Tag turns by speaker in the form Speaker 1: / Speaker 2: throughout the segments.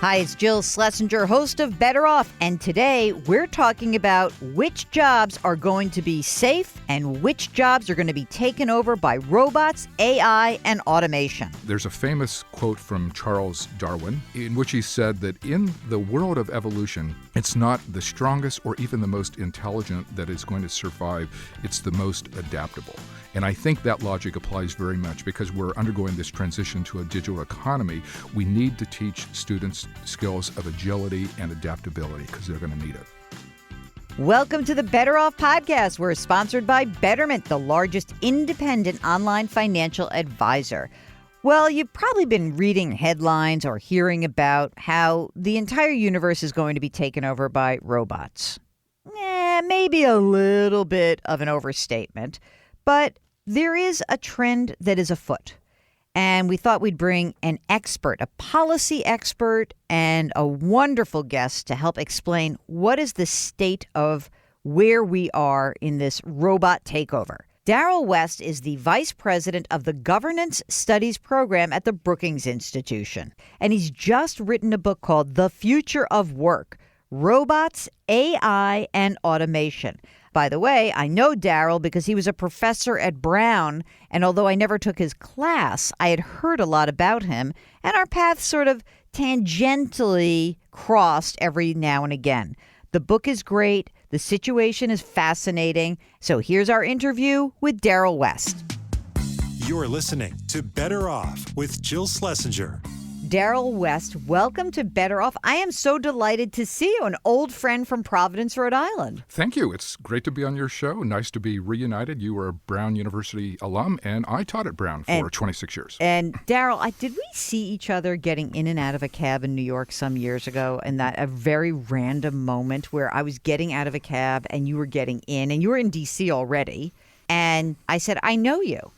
Speaker 1: Hi, it's Jill Schlesinger, host of Better Off, and today we're talking about which jobs are going to be safe and which jobs are going to be taken over by robots, AI, and automation.
Speaker 2: There's a famous quote from Charles Darwin in which he said that in the world of evolution, it's not the strongest or even the most intelligent that is going to survive, it's the most adaptable. And I think that logic applies very much because we're undergoing this transition to a digital economy. We need to teach students skills of agility and adaptability because they're going to need it.
Speaker 1: Welcome to the Better Off podcast. We're sponsored by Betterment, the largest independent online financial advisor. Well, you've probably been reading headlines or hearing about how the entire universe is going to be taken over by robots. Maybe a little bit of an overstatement, but there is a trend that is afoot. And we thought we'd bring an expert, a policy expert, and a wonderful guest to help explain what is the state of where we are in this robot takeover. Darrell West is the vice president of the Governance Studies program at the Brookings Institution. And he's just written a book called The Future of Work: Robots, AI, and Automation. By the way, I know Darrell because he was a professor at Brown, and although I never took his class, I had heard a lot about him, and our paths sort of tangentially crossed every now and again. The book is great. The situation is fascinating. So here's our interview with Darrell West.
Speaker 3: You're listening to Better Off with Jill Schlesinger.
Speaker 1: Darrell West, welcome to Better Off. I am so delighted to see you, an old friend from Providence, Rhode Island.
Speaker 2: Thank you. It's great to be on your show. Nice to be reunited. You were a Brown University alum, and I taught at Brown for 26 years.
Speaker 1: And Darrell, did we see each other getting in and out of a cab in New York some years ago, and that a very random moment where I was getting out of a cab and you were getting in, and you were in D.C. already, and I said, I know you.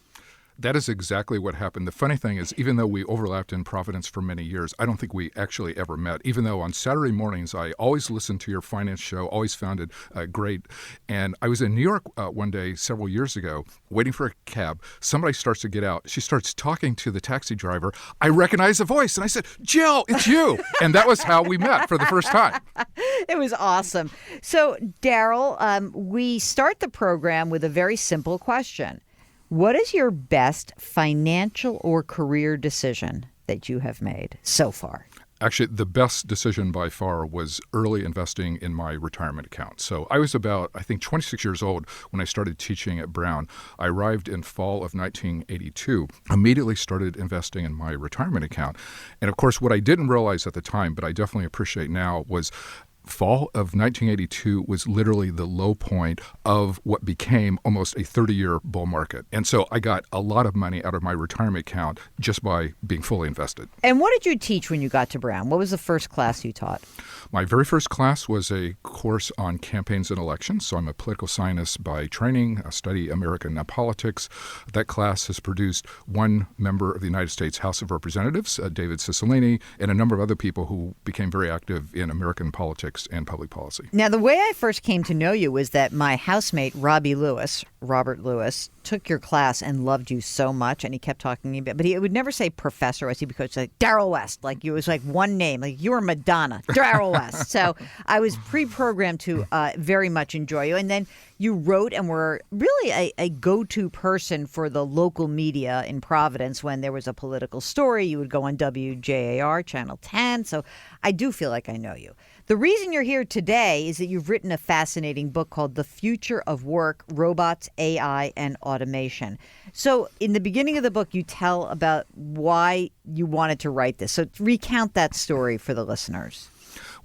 Speaker 2: That is exactly what happened. The funny thing is, even though we overlapped in Providence for many years, I don't think we actually ever met, even though on Saturday mornings I always listened to your finance show, always found it great. And I was in New York one day several years ago, waiting for a cab. Somebody starts to get out. She starts talking to the taxi driver. I recognize the voice, and I said, Jill, it's you. And that was how we met for the first time.
Speaker 1: It was awesome. So, Darrell, we start the program with a very simple question. What is your best financial or career decision that you have made so far?
Speaker 2: Actually, the best decision by far was early investing in my retirement account. So I was about, 26 years old when I started teaching at Brown. I arrived in fall of 1982, immediately started investing in my retirement account. And of course, what I didn't realize at the time, but I definitely appreciate now, was fall of 1982 was literally the low point of what became almost a 30-year bull market. And so I got a lot of money out of my retirement account just by being fully invested.
Speaker 1: And what did you teach when you got to Brown? What was the first class you taught?
Speaker 2: My very first class was a course on campaigns and elections. So I'm a political scientist by training. I study American politics. That class has produced one member of the United States House of Representatives, David Cicilline, and a number of other people who became very active in American politics and public policy.
Speaker 1: Now, the way I first came to know you was that my housemate, Robert Lewis, took your class and loved you so much, and he kept talking about, but he would never say Professor West. He would say Darrell West, like you was like one name, like you were Madonna, Darrell West. So I was pre-programmed to very much enjoy you. And then you wrote and were really a go-to person for the local media in Providence. When there was a political story, you would go on WJAR, Channel 10. So I do feel like I know you. The reason you're here today is that you've written a fascinating book called The Future of Work: Robots, AI, and Automation. So in the beginning of the book, you tell about why you wanted to write this. So recount that story for the listeners.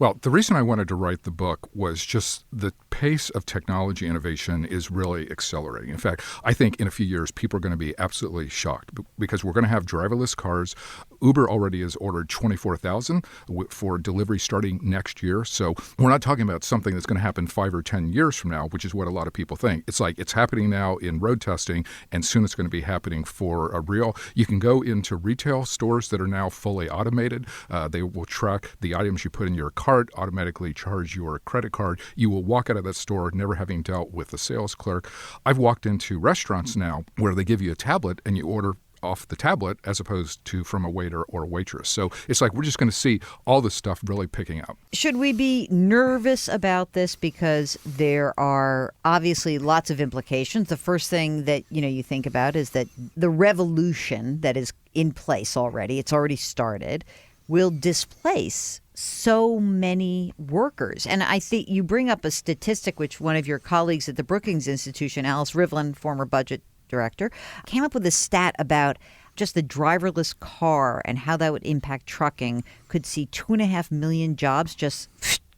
Speaker 2: Well, the reason I wanted to write the book was just the pace of technology innovation is really accelerating. In fact, I think in a few years, people are going to be absolutely shocked because we're going to have driverless cars. Uber already has ordered 24,000 for delivery starting next year. So we're not talking about something that's going to happen 5 or 10 years from now, which is what a lot of people think. It's like it's happening now in road testing, and soon it's going to be happening for a real. You can go into retail stores that are now fully automated. They will track the items you put in your cart, automatically charge your credit card. You will walk out of that store never having dealt with a sales clerk. I've walked into restaurants now where they give you a tablet and you order off the tablet as opposed to from a waiter or a waitress. So it's like we're just going to see all this stuff really picking up.
Speaker 1: Should we be nervous about this? Because there are obviously lots of implications. The first thing that you think about is that the revolution that is in place already, it's already started, will displace so many workers. And I think you bring up a statistic which one of your colleagues at the Brookings Institution, Alice Rivlin, former budget director, came up with a stat about just the driverless car and how that would impact trucking. Could see 2.5 million jobs just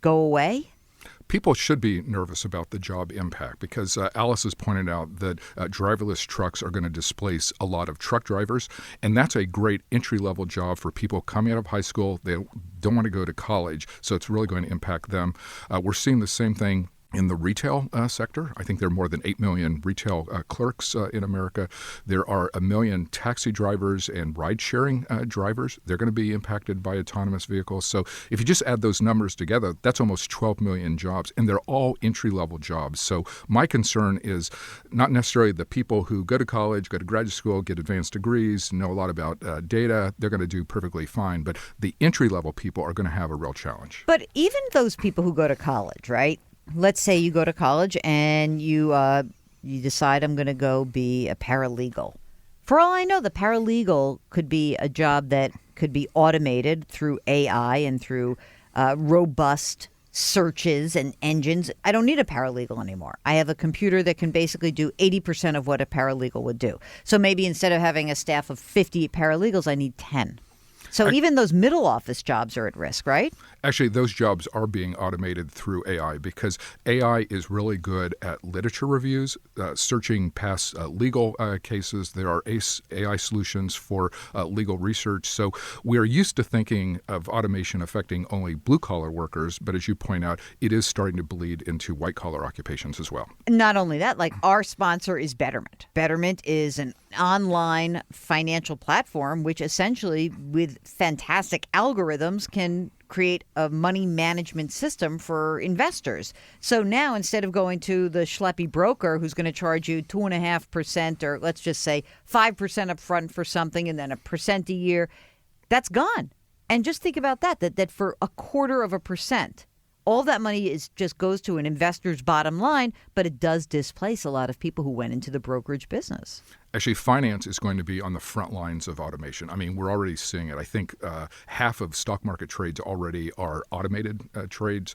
Speaker 1: go away.
Speaker 2: People should be nervous about the job impact because Alice has pointed out that driverless trucks are going to displace a lot of truck drivers, and that's a great entry-level job for people coming out of high school. They don't want to go to college, so it's really going to impact them. We're seeing the same thing in the retail sector. I think there are more than 8 million retail clerks in America. There are 1 million taxi drivers and ride-sharing drivers. They're going to be impacted by autonomous vehicles. So if you just add those numbers together, that's almost 12 million jobs, and they're all entry-level jobs. So my concern is not necessarily the people who go to college, go to graduate school, get advanced degrees, know a lot about data. They're going to do perfectly fine. But the entry-level people are going to have a real challenge.
Speaker 1: But even those people who go to college, right? Let's say you go to college and you decide I'm going to go be a paralegal. For all I know, the paralegal could be a job that could be automated through AI and through robust searches and engines. I don't need a paralegal anymore. I have a computer that can basically do 80% of what a paralegal would do. So maybe instead of having a staff of 50 paralegals, I need 10. So even those middle office jobs are at risk, right?
Speaker 2: Actually, those jobs are being automated through AI because AI is really good at literature reviews, searching past legal cases. There are AI solutions for legal research. So we are used to thinking of automation affecting only blue-collar workers, but as you point out, it is starting to bleed into white-collar occupations as well.
Speaker 1: Not only that, like our sponsor is Betterment. Betterment is an online financial platform which essentially with fantastic algorithms can create a money management system for investors. So now instead of going to the schleppy broker who's going to charge you 2.5% or let's just say 5% up front for something and then 1% a year, that's gone. And just think about that for 0.25%. All that money just goes to an investor's bottom line, but it does displace a lot of people who went into the brokerage business.
Speaker 2: Actually, finance is going to be on the front lines of automation. I mean, we're already seeing it. I think half of stock market trades already are automated trades.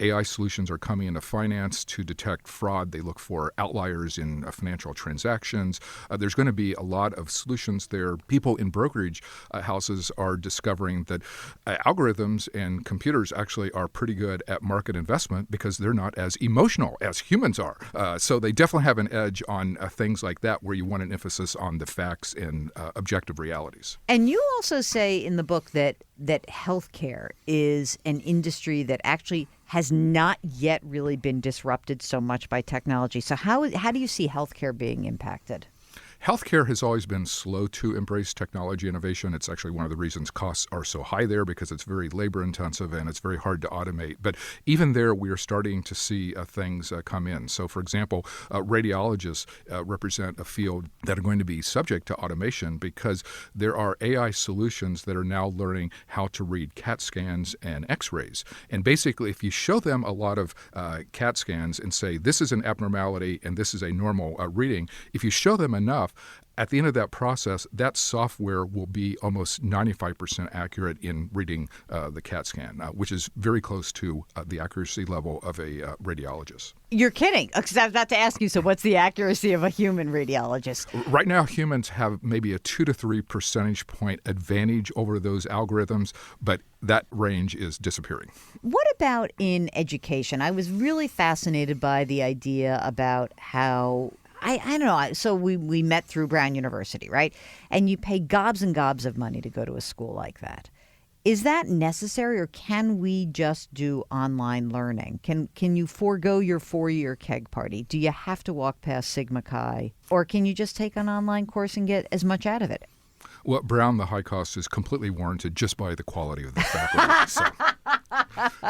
Speaker 2: AI solutions are coming into finance to detect fraud. They look for outliers in financial transactions. There's going to be a lot of solutions there. People in brokerage houses are discovering that algorithms and computers actually are pretty good at market investment because they're not as emotional as humans are. So they definitely have an edge on things like that where you want an emphasis on the facts and objective realities.
Speaker 1: And you also say in the book that healthcare is an industry that actually has not yet really been disrupted so much by technology. So how do you see healthcare being impacted?
Speaker 2: Healthcare has always been slow to embrace technology innovation. It's actually one of the reasons costs are so high there because it's very labor intensive and it's very hard to automate. But even there, we are starting to see things come in. So, for example, radiologists represent a field that are going to be subject to automation because there are AI solutions that are now learning how to read CAT scans and X-rays. And basically, if you show them a lot of CAT scans and say, this is an abnormality and this is a normal reading, if you show them enough, at the end of that process, that software will be almost 95% accurate in reading the CAT scan, which is very close to the accuracy level of a radiologist.
Speaker 1: You're kidding. Because I was about to ask you, so what's the accuracy of a human radiologist?
Speaker 2: Right now, humans have maybe a 2 to 3 percentage point advantage over those algorithms, but that range is disappearing.
Speaker 1: What about in education? I was really fascinated by the idea about how I don't know. So we met through Brown University, right? And you pay gobs and gobs of money to go to a school like that. Is that necessary, or can we just do online learning? Can you forego your 4-year keg party? Do you have to walk past Sigma Chi? Or can you just take an online course and get as much out of it?
Speaker 2: Well, at Brown, the high cost is completely warranted just by the quality of the faculty. So,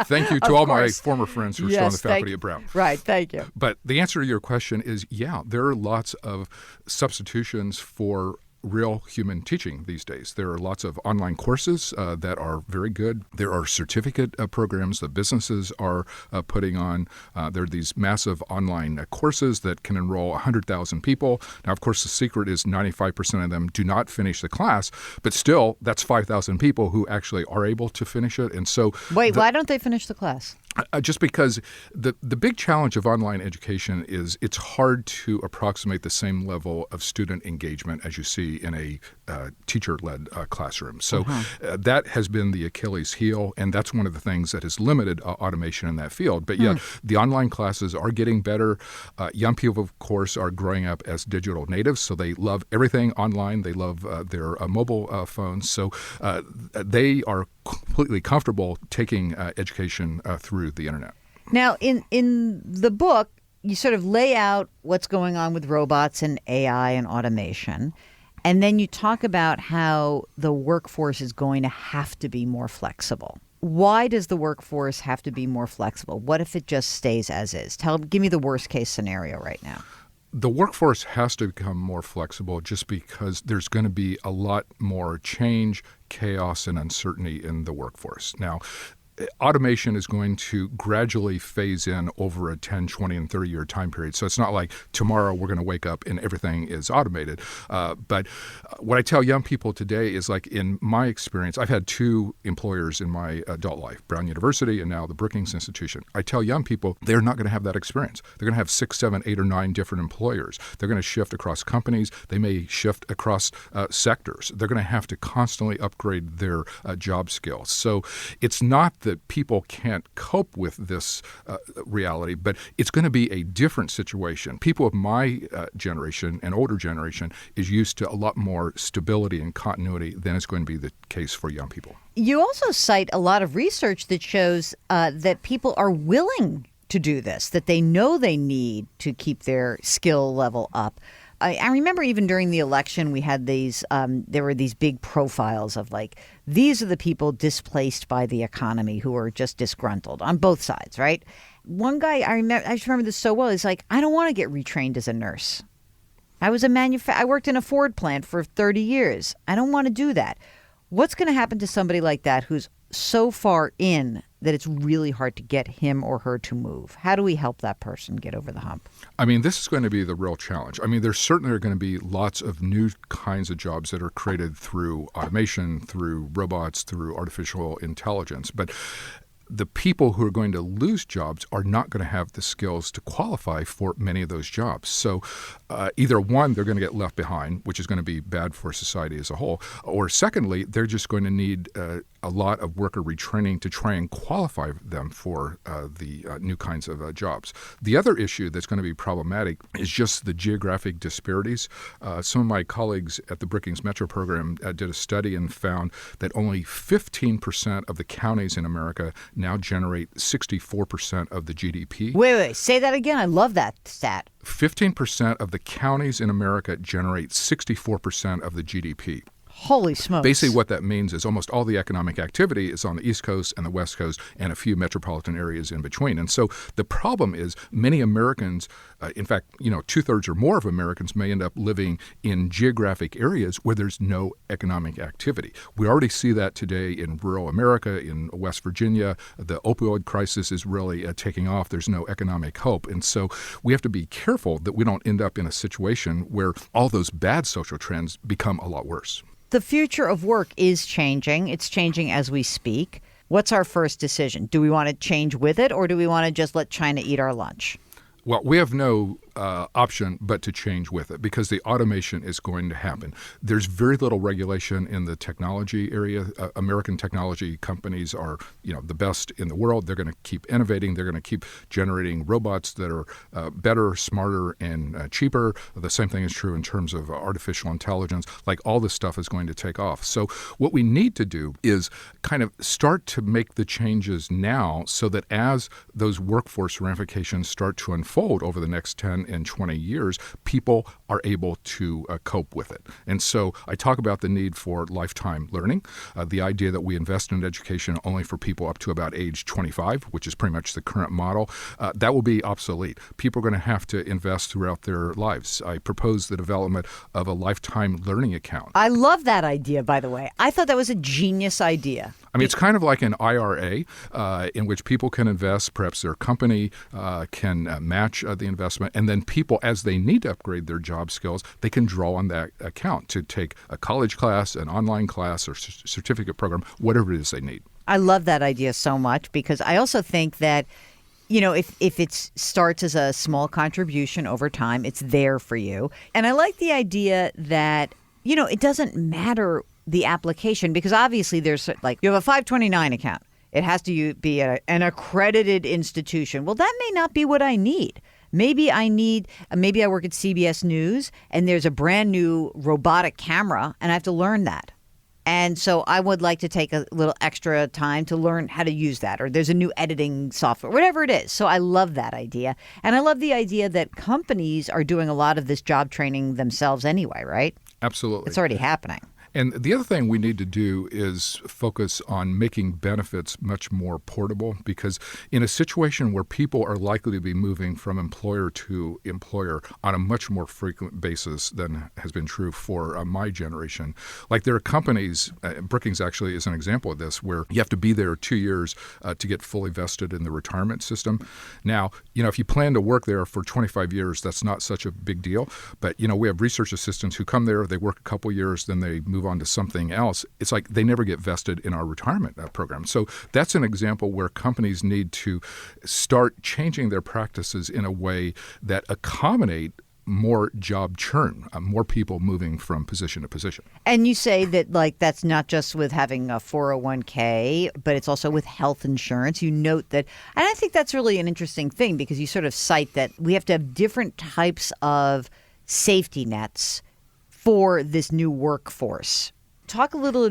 Speaker 2: thank you to all my former friends who are still on the faculty at Brown.
Speaker 1: Right, thank you.
Speaker 2: But the answer to your question is, yeah, there are lots of substitutions for real human teaching these days. There are lots of online courses that are very good. There are certificate programs that businesses are putting on. There are these massive online courses that can enroll 100,000 people. Now, of course, the secret is 95% of them do not finish the class, but still, that's 5,000 people who actually are able to finish it. And so,
Speaker 1: wait, why don't they finish the class?
Speaker 2: Just because the big challenge of online education is it's hard to approximate the same level of student engagement as you see in a teacher-led classroom. So that has been the Achilles heel, and that's one of the things that has limited automation in that field. But yeah, the online classes are getting better. Young people, of course, are growing up as digital natives, so they love everything online. They love their mobile phones. So they are completely comfortable taking education through the internet.
Speaker 1: Now, in the book, you sort of lay out what's going on with robots and AI and automation, and then you talk about how the workforce is going to have to be more flexible. Why does the workforce have to be more flexible? What if it just stays as is? Give me the worst case scenario right now.
Speaker 2: The workforce has to become more flexible just because there's going to be a lot more change, chaos, and uncertainty in the workforce. Now, automation is going to gradually phase in over a 10, 20, and 30-year time period. So it's not like tomorrow we're going to wake up and everything is automated. But what I tell young people today is, like, in my experience, I've had two employers in my adult life, Brown University and now the Brookings Institution. I tell young people they're not going to have that experience. They're going to have 6, 7, 8, or 9 different employers. They're going to shift across companies. They may shift across sectors. They're going to have to constantly upgrade their job skills. So it's not that people can't cope with this reality, but it's going to be a different situation. People of my generation and older generation is used to a lot more stability and continuity than is going to be the case for young people.
Speaker 1: You also cite a lot of research that shows that people are willing to do this, that they know they need to keep their skill level up. I remember even during the election, we had these, there were these big profiles of, like, these are the people displaced by the economy who are just disgruntled on both sides, right? One guy, I just remember this so well, he's like, I don't want to get retrained as a nurse. I was I worked in a Ford plant for 30 years. I don't want to do that. What's going to happen to somebody like that who's so far in that it's really hard to get him or her to move? How do we help that person get over the hump?
Speaker 2: I mean, this is going to be the real challenge. I mean, there certainly are going to be lots of new kinds of jobs that are created through automation, through robots, through artificial intelligence. But the people who are going to lose jobs are not going to have the skills to qualify for many of those jobs. So either one, they're going to get left behind, which is going to be bad for society as a whole, or secondly, they're just going to need a lot of worker retraining to try and qualify them for the new kinds of jobs. The other issue that's going to be problematic is just the geographic disparities. Some of my colleagues at the Brookings Metro program did a study and found that only 15% of the counties in America now generate 64% of the GDP.
Speaker 1: Wait, say that again. I love that stat.
Speaker 2: 15% of the counties in America generate 64% of the GDP.
Speaker 1: Holy smokes.
Speaker 2: Basically what that means is almost all the economic activity is on the East Coast and the West Coast and a few metropolitan areas in between. And so the problem is many Americans, in fact, 2/3 or more of Americans may end up living in geographic areas where there's no economic activity. We already see that today in rural America, in West Virginia. The opioid crisis is really taking off. There's no economic hope. And so we have to be careful that we don't end up in a situation where all those bad social trends become a lot worse.
Speaker 1: The future of work is changing. It's changing as we speak. What's our first decision? Do we want to change with it, or do we want to just let China eat our lunch?
Speaker 2: Well, we have no option but to change with it because the automation is going to happen. There's very little regulation in the technology area. American technology companies are, the best in the world. They're going to keep innovating. They're going to keep generating robots that are better, smarter, and cheaper. The same thing is true in terms of artificial intelligence. Like, all this stuff is going to take off. So what we need to do is kind of start to make the changes now so that as those workforce ramifications start to unfold over the next 10 in 20 years, people are able to cope with it. And so I talk about the need for lifetime learning, the idea that we invest in education only for people up to about age 25, which is pretty much the current model. That will be obsolete. People are going to have to invest throughout their lives. I propose the development of a lifetime learning account.
Speaker 1: I love that idea, by the way. I thought that was a genius idea.
Speaker 2: I mean, it's kind of like an IRA in which people can invest. Perhaps their company can match the investment. And then people, as they need to upgrade their job skills, they can draw on that account to take a college class, an online class, or certificate program, whatever it is they need.
Speaker 1: I love that idea so much because I also think that, you know, if it starts as a small contribution over time, it's there for you. And I like the idea that, you know, it doesn't matter the application because obviously there's like you have a 529 account. It has to be an accredited institution. Well, that may not be what I need. Maybe I work at CBS News and there's a brand new robotic camera and I have to learn that. And so I would like to take a little extra time to learn how to use that, or there's a new editing software, whatever it is. So I love that idea. And I love the idea that companies are doing a lot of this job training themselves anyway, right?
Speaker 2: Absolutely.
Speaker 1: It's already happening.
Speaker 2: And the other thing we need to do is focus on making benefits much more portable, because in a situation where people are likely to be moving from employer to employer on a much more frequent basis than has been true for my generation, like there are companies, Brookings actually is an example of this, where you have to be there 2 years to get fully vested in the retirement system. Now, you know, if you plan to work there for 25 years, that's not such a big deal. But, you know, we have research assistants who come there, they work a couple years, then they move on to something else. It's like they never get vested in our retirement program. So that's an example where companies need to start changing their practices in a way that accommodate more job churn, more people moving from position to position.
Speaker 1: And you say that like that's not just with having a 401k, but it's also with health insurance. You note that, and I think that's really an interesting thing because you sort of cite that we have to have different types of safety nets for this new workforce. Talk a little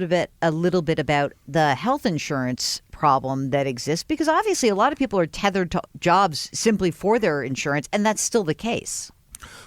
Speaker 1: bit about the health insurance problem that exists, because obviously a lot of people are tethered to jobs simply for their insurance, and that's still the case.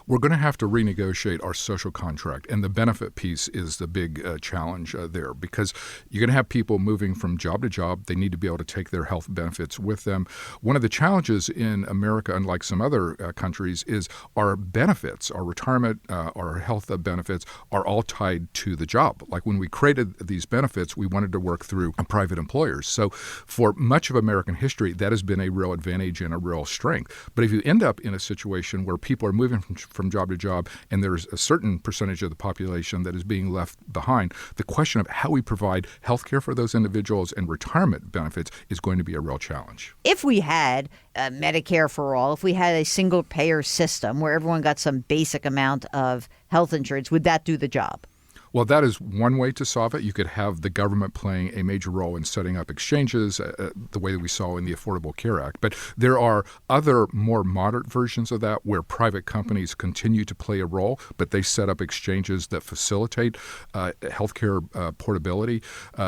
Speaker 2: We're going to have to renegotiate our social contract, and the benefit piece is the big challenge there, because you're going to have people moving from job to job. They need to be able to take their health benefits with them. One of the challenges in America, unlike some other countries, is our benefits, our retirement, our health benefits are all tied to the job. Like when we created these benefits, we wanted to work through private employers. So for much of American history, that has been a real advantage and a real strength. But if you end up in a situation where people are moving from job to job, and there's a certain percentage of the population that is being left behind, the question of how we provide health care for those individuals and retirement benefits is going to be a real challenge.
Speaker 1: If we had Medicare for all, if we had a single payer system where everyone got some basic amount of health insurance, would that do the job?
Speaker 2: Well, that is one way to solve it. You could have the government playing a major role in setting up exchanges, the way that we saw in the Affordable Care Act. But there are other more moderate versions of that where private companies continue to play a role, but they set up exchanges that facilitate healthcare portability.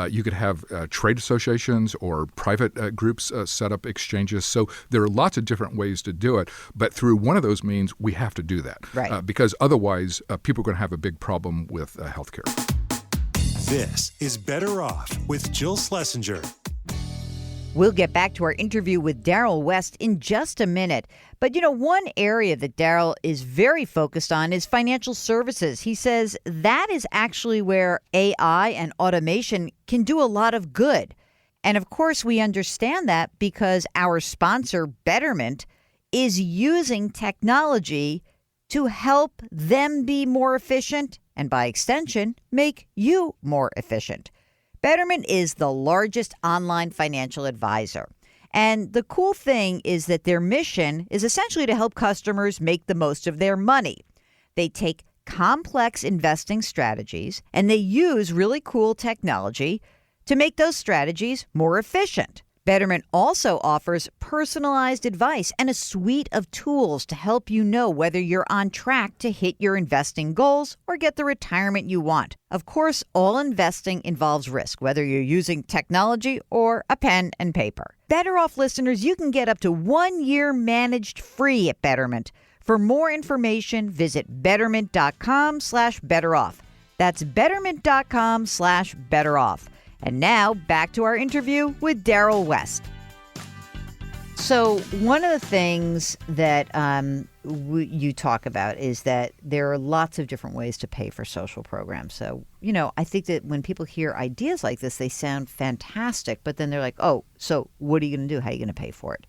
Speaker 2: You could have trade associations or private groups set up exchanges. So there are lots of different ways to do it. But through one of those means, we have to do that.
Speaker 1: Right.
Speaker 2: Because otherwise, people are going to have a big problem with healthcare.
Speaker 3: This is Better Off with Jill Schlesinger.
Speaker 1: We'll get back to our interview with Darrell West in just a minute. But, you know, one area that Darrell is very focused on is financial services. He says that is actually where AI and automation can do a lot of good. And, of course, we understand that because our sponsor, Betterment, is using technology to help them be more efficient and, by extension, make you more efficient. Betterment is the largest online financial advisor. And the cool thing is that their mission is essentially to help customers make the most of their money. They take complex investing strategies and they use really cool technology to make those strategies more efficient. Betterment also offers personalized advice and a suite of tools to help you know whether you're on track to hit your investing goals or get the retirement you want. Of course, all investing involves risk, whether you're using technology or a pen and paper. Better Off listeners, you can get up to 1 year managed free at Betterment. For more information, visit betterment.com/betteroff. That's betterment.com/betteroff. And now back to our interview with Darrell West. So one of the things that you talk about is that there are lots of different ways to pay for social programs. So, I think that when people hear ideas like this, they sound fantastic, but then they're like, oh, so what are you going to do? How are you going to pay for it?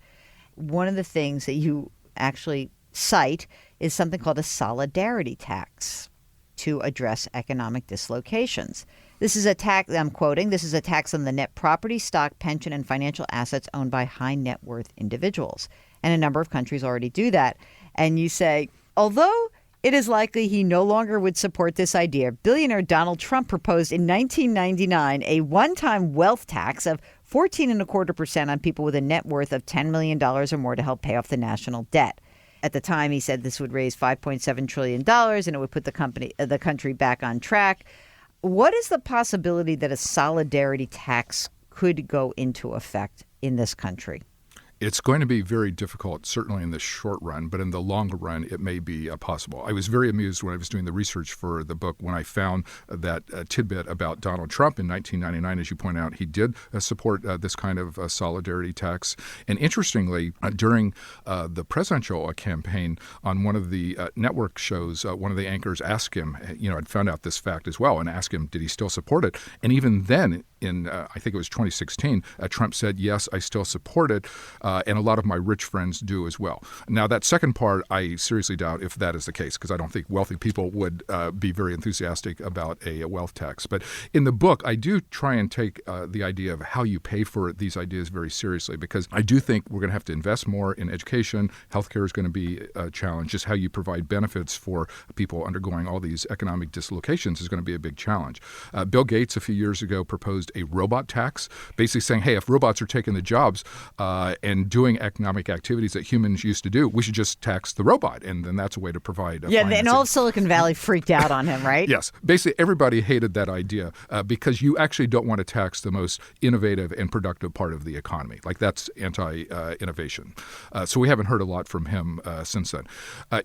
Speaker 1: One of the things that you actually cite is something called a solidarity tax to address economic dislocations. This is a tax, I'm quoting, this is a tax on the net property, stock, pension, and financial assets owned by high net worth individuals. And a number of countries already do that. And you say, although it is likely he no longer would support this idea, billionaire Donald Trump proposed in 1999 a one-time wealth tax of 14.25% on people with a net worth of $10 million or more to help pay off the national debt. At the time, he said this would raise $5.7 trillion and it would put the country back on track. What is the possibility that a solidarity tax could go into effect in this country?
Speaker 2: It's going to be very difficult, certainly in the short run, but in the longer run, it may be possible. I was very amused when I was doing the research for the book when I found that tidbit about Donald Trump in 1999. As you point out, he did support this kind of solidarity tax. And interestingly, during the presidential campaign on one of the network shows, one of the anchors asked him, I'd found out this fact as well, and asked him, did he still support it? And even then, in I think it was 2016, Trump said, yes, I still support it. And a lot of my rich friends do as well. Now, that second part, I seriously doubt if that is the case, because I don't think wealthy people would be very enthusiastic about a wealth tax. But in the book, I do try and take the idea of how you pay for these ideas very seriously, because I do think we're going to have to invest more in education. Healthcare is going to be a challenge. Just how you provide benefits for people undergoing all these economic dislocations is going to be a big challenge. Bill Gates, a few years ago, proposed a robot tax, basically saying, hey, if robots are taking the jobs and doing economic activities that humans used to do, we should just tax the robot. And then that's a way to provide financing.
Speaker 1: And all of Silicon Valley freaked out on him, right?
Speaker 2: Yes. Basically, everybody hated that idea because you actually don't want to tax the most innovative and productive part of the economy. Like, that's anti-innovation. So we haven't heard a lot from him since then.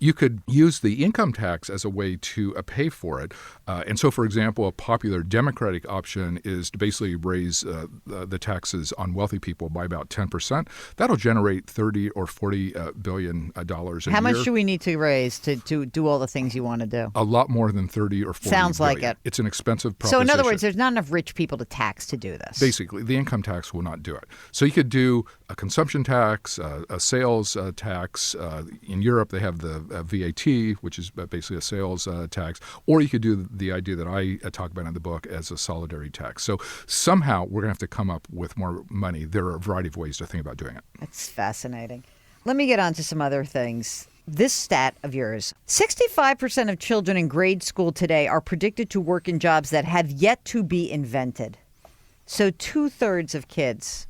Speaker 2: You could use the income tax as a way to pay for it. And so, for example, a popular Democratic option is to basically raise the taxes on wealthy people by about 10%. That'll generate $30 or $40 billion a year.
Speaker 1: How much do we need to raise to do all the things you want to do?
Speaker 2: A lot more than 30 or 40
Speaker 1: Sounds
Speaker 2: billion.
Speaker 1: like it.
Speaker 2: It's an expensive proposition.
Speaker 1: So in other words, there's not enough rich people to tax to do this.
Speaker 2: Basically, the income tax will not do it. So you could do a consumption tax, a sales tax. In Europe, they have the VAT, which is basically a sales tax. Or you could do the idea that I talk about in the book as a solidarity tax. So somehow we're going to have to come up with more money. There are a variety of ways to think about doing it.
Speaker 1: That's fascinating. Let me get on to some other things. This stat of yours, 65% of children in grade school today are predicted to work in jobs that have yet to be invented. So 2/3 of kids.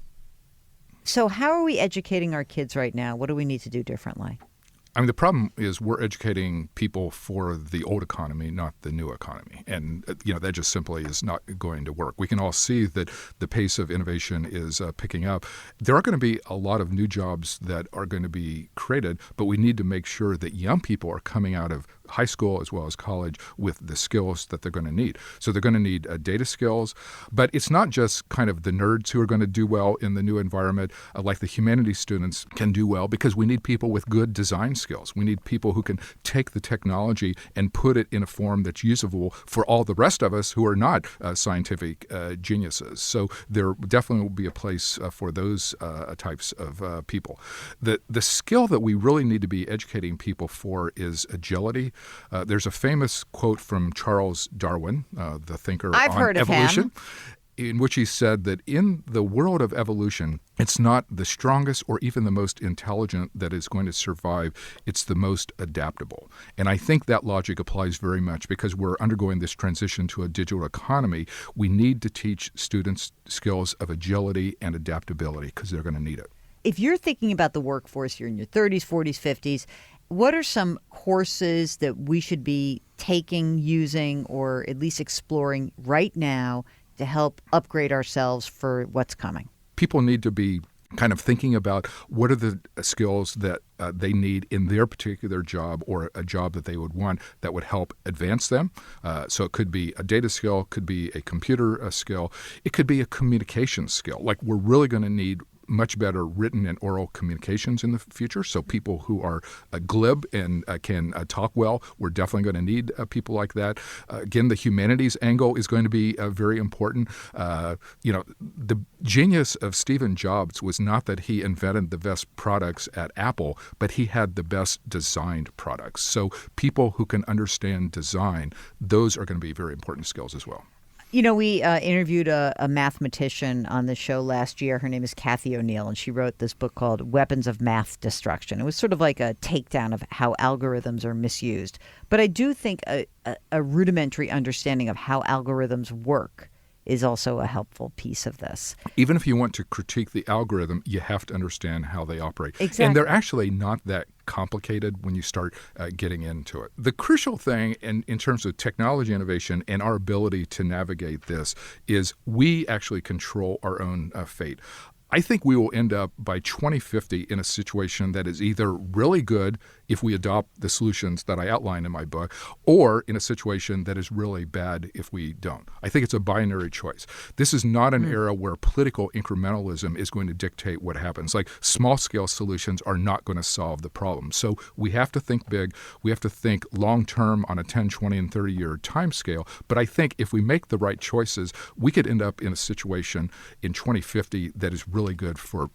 Speaker 1: So how are we educating our kids right now? What do we need to do differently?
Speaker 2: I mean, the problem is we're educating people for the old economy, not the new economy. And, that just simply is not going to work. We can all see that the pace of innovation is picking up. There are going to be a lot of new jobs that are going to be created, but we need to make sure that young people are coming out of high school as well as college with the skills that they're going to need. So they're going to need data skills, but it's not just kind of the nerds who are going to do well in the new environment. Like the humanities students can do well because we need people with good design skills. We need people who can take the technology and put it in a form that's usable for all the rest of us who are not scientific geniuses. So there definitely will be a place for those types of people. The skill that we really need to be educating people for is agility. There's a famous quote from Charles Darwin, the thinker on evolution, in which he said that in the world of evolution, it's not the strongest or even the most intelligent that is going to survive. It's the most adaptable. And I think that logic applies very much because we're undergoing this transition to a digital economy. We need to teach students skills of agility and adaptability because they're going to need it.
Speaker 1: If you're thinking about the workforce, you're in your 30s, 40s, 50s, what are some courses that we should be taking, using, or at least exploring right now to help upgrade ourselves for what's coming?
Speaker 2: People need to be kind of thinking about what are the skills that they need in their particular job or a job that they would want that would help advance them. So it could be a data skill, could be a computer skill, it could be a communication skill. Like we're really going to need much better written and oral communications in the future. So people who are glib and can talk well, we're definitely going to need people like that. Again, the humanities angle is going to be very important. The genius of Steve Jobs was not that he invented the best products at Apple, but he had the best designed products. So people who can understand design, those are going to be very important skills as well.
Speaker 1: You know, we interviewed a mathematician on the show last year. Her name is Kathy O'Neill, and she wrote this book called Weapons of Math Destruction. It was sort of like a takedown of how algorithms are misused. But I do think a rudimentary understanding of how algorithms work is also a helpful piece of this. Even
Speaker 2: if you want to critique the algorithm, you have to understand how they operate.
Speaker 1: Exactly.
Speaker 2: And they're actually not that complicated when you start getting into it. The crucial thing in terms of technology innovation and our ability to navigate this is we actually control our own fate. I think we will end up by 2050 in a situation that is either really good if we adopt the solutions that I outlined in my book, or in a situation that is really bad if we don't. I think it's a binary choice. This is not an era where political incrementalism is going to dictate what happens. Like small-scale solutions are not going to solve the problem. So we have to think big. We have to think long-term on a 10, 20, and 30-year time scale. But I think if we make the right choices, we could end up in a situation in 2050 that is really good for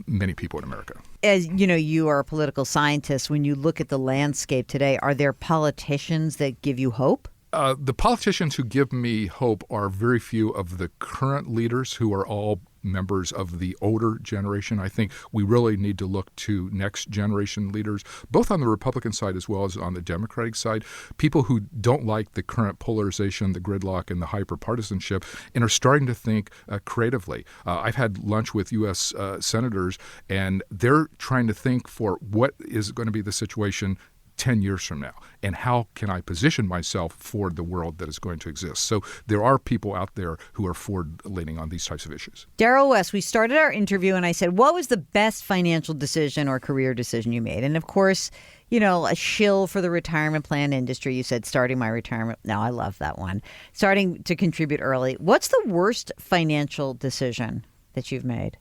Speaker 2: many people in America.
Speaker 1: As you know, you are a political scientist. When you look at the landscape today, are there politicians that give you hope?
Speaker 2: The politicians who give me hope are very few of the current leaders who are all members of the older generation. I think we really need to look to next generation leaders, both on the Republican side as well as on the Democratic side, people who don't like the current polarization, the gridlock, and the hyperpartisanship, and are starting to think creatively. I've had lunch with U.S. senators, and they're trying to think for what is going to be the situation 10 years from now, and how can I position myself for the world that is going to exist. So there are people out there who are forward-leaning on these types of issues.
Speaker 1: Darrell West, we started our interview and I said, what was the best financial decision or career decision you made? And of course, you know, a shill for the retirement plan industry. You said starting my retirement. No, I love that one. Starting to contribute early. What's the worst financial decision that you've made?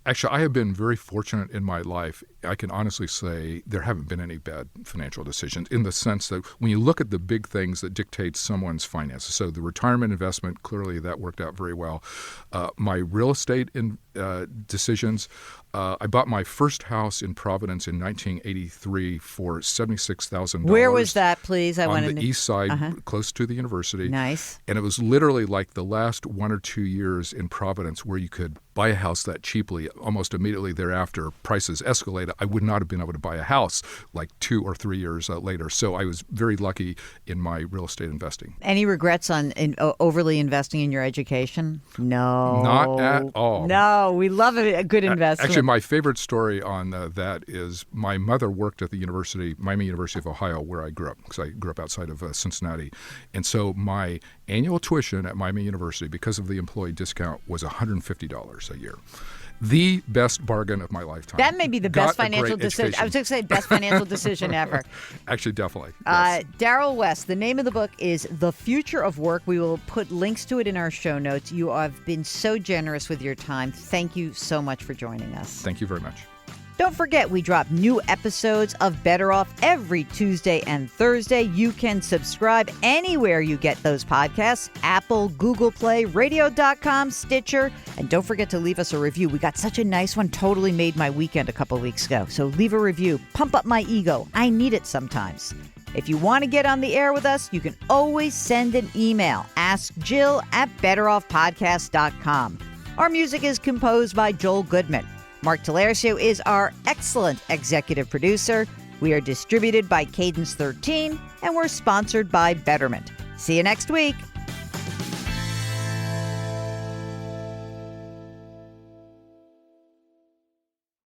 Speaker 2: Actually, I have been very fortunate in my life. I can honestly say there haven't been any bad financial decisions in the sense that when you look at the big things that dictate someone's finances, so the retirement investment, clearly that worked out very well. My real estate decisions, I bought my first house in Providence in 1983 for $76,000.
Speaker 1: Where was that, please?
Speaker 2: On the east side, close to the university.
Speaker 1: Nice.
Speaker 2: And it was literally like the last 1 or 2 years in Providence where you could buy a house that cheaply. Almost immediately thereafter, prices escalated. I would not have been able to buy a house like 2 or 3 years later. So I was very lucky in my real estate investing.
Speaker 1: Any regrets on overly investing in your education? No.
Speaker 2: Not at all.
Speaker 1: No, we love a good investment.
Speaker 2: Actually, my favorite story on that is my mother worked at the Miami University of Ohio, where I grew up, because I grew up outside of Cincinnati. And so my annual tuition at Miami University, because of the employee discount, was $150 a year. The best bargain of my lifetime.
Speaker 1: That may be the best financial decision. I was going to say best financial decision ever.
Speaker 2: Actually, definitely. Yes.
Speaker 1: Darrell West, the name of the book is The Future of Work. We will put links to it in our show notes. You have been so generous with your time. Thank you so much for joining us.
Speaker 2: Thank you very much.
Speaker 1: Don't forget, we drop new episodes of Better Off every Tuesday and Thursday. You can subscribe anywhere you get those podcasts: Apple, Google Play, radio.com, Stitcher. And don't forget to leave us a review. We got such a nice one. Totally made my weekend a couple weeks ago. So leave a review. Pump up my ego. I need it sometimes. If you want to get on the air with us, you can always send an email. Ask Jill at betteroffpodcast.com. Our music is composed by Joel Goodman. Mark Talercio is our excellent executive producer. We are distributed by Cadence 13, and we're sponsored by Betterment. See you next week.